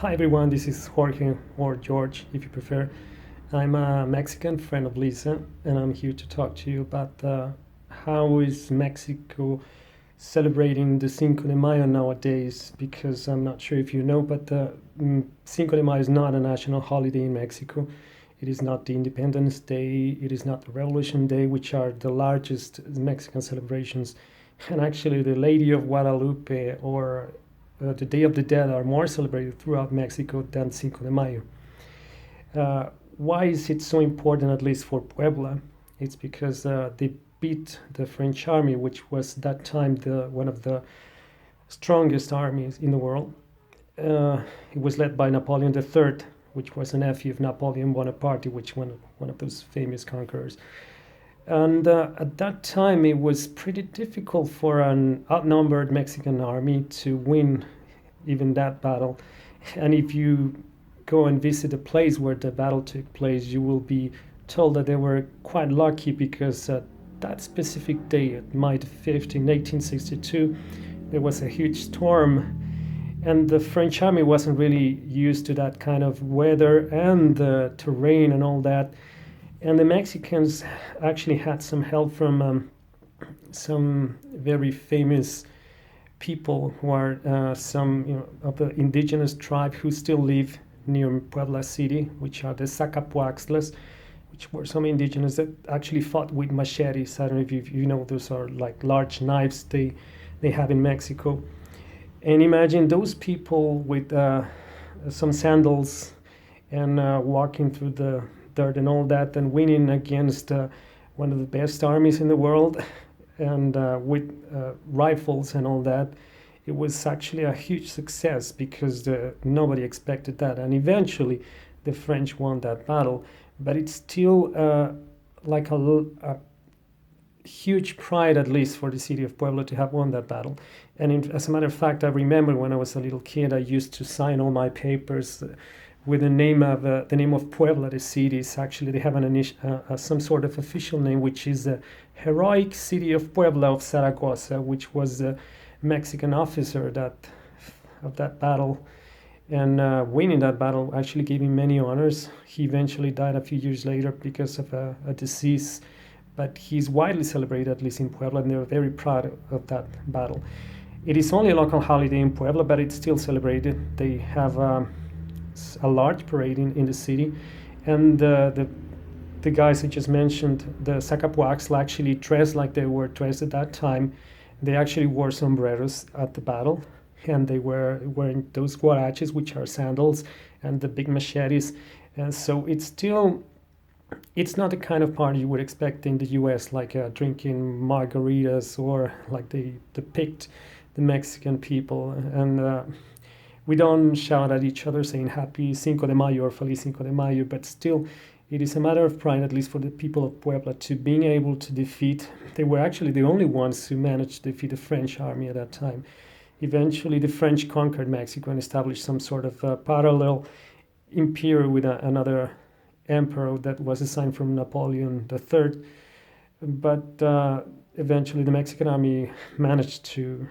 Hi everyone, this is Jorge or George if you prefer. I'm a Mexican friend of Lisa and I'm here to talk to you about how is Mexico celebrating the Cinco de Mayo nowadays, because I'm not sure if you know, but Cinco de Mayo is not a national holiday in Mexico. It is not the Independence Day, it is not the Revolution Day, which are the largest Mexican celebrations. And actually, the Lady of Guadalupe or the Day of the Dead are more celebrated throughout Mexico than Cinco de Mayo. Why is it so important, at least for Puebla? It's because they beat the French army, which was that time one of the strongest armies in the world. It was led by Napoleon III, which was a nephew of Napoleon Bonaparte, which one of those famous conquerors. And at that time, it was pretty difficult for an outnumbered Mexican army to win even that battle. And if you go and visit the place where the battle took place, you will be told that they were quite lucky because that specific day, May 5th in 1862, there was a huge storm. And the French army wasn't really used to that kind of weather and the terrain and all that. And the Mexicans actually had some help from some very famous people who are some of the indigenous tribe who still live near Puebla City, which are the Zacapuaxtlas, which were some indigenous that actually fought with machetes. I don't know if you know, those are like large knives they have in Mexico. And imagine those people with some sandals and walking through the dirt and all that and winning against one of the best armies in the world and with rifles and all that. It was actually a huge success because nobody expected that, and eventually the French won that battle. But it's still like a huge pride, at least for the city of Puebla, to have won that battle. And as a matter of fact, I remember when I was a little kid, I used to sign all my papers with the name of Puebla, the city. It's actually, they have some sort of official name, which is the heroic city of Puebla of Zaragoza, which was the Mexican officer of that battle. And winning that battle actually gave him many honors. He eventually died a few years later because of a disease, but he's widely celebrated, at least in Puebla, and they're very proud of that battle. It is only a local holiday in Puebla, but it's still celebrated. They have a large parade in the city, and the guys I just mentioned, the Zacapuaxtla, actually dressed like they were dressed at that time. They actually wore sombreros at the battle, and they were wearing those guaraches, which are sandals, and the big machetes. And so it's not the kind of party you would expect in the US, like drinking margaritas, or like they depict the Mexican people. And we don't shout at each other saying Happy Cinco de Mayo or Feliz Cinco de Mayo, but still, it is a matter of pride, at least for the people of Puebla, to being able to defeat. They were actually the only ones who managed to defeat the French army at that time. Eventually, the French conquered Mexico and established some sort of parallel empire with another emperor that was assigned from Napoleon III. But eventually, the Mexican army managed to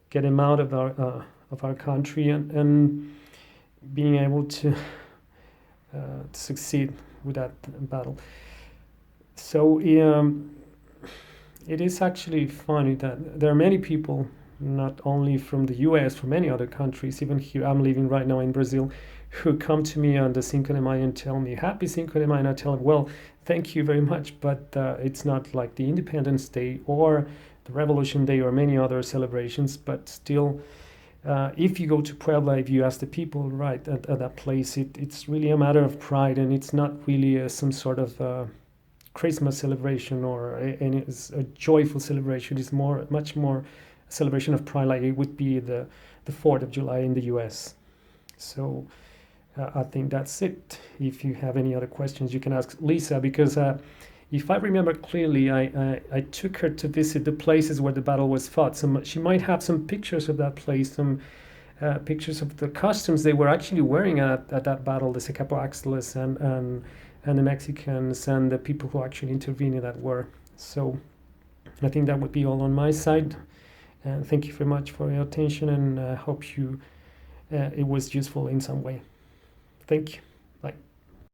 get him out of our country and being able to succeed with that battle. So it is actually funny that there are many people, not only from the US, from many other countries, even here, I'm living right now in Brazil, who come to me on the Cinco de Mayo and tell me, Happy Cinco de Mayo, and I tell them, well, thank you very much, but it's not like the Independence Day or the Revolution Day or many other celebrations, but still, if you go to Puebla, if you ask the people right at that place, it's really a matter of pride, and it's not really some sort of Christmas celebration or a joyful celebration. It's much more a celebration of pride, like it would be the 4th of July in the US. So I think that's it. If you have any other questions, you can ask Lisa, because if I remember clearly, I took her to visit the places where the battle was fought. She might have some pictures of that place, some pictures of the costumes they were actually wearing at that battle, the Zacapuaxtlas and the Mexicans and the people who actually intervened in that war. So I think that would be all on my side. And thank you very much for your attention, and I hope you it was useful in some way. Thank you. Bye.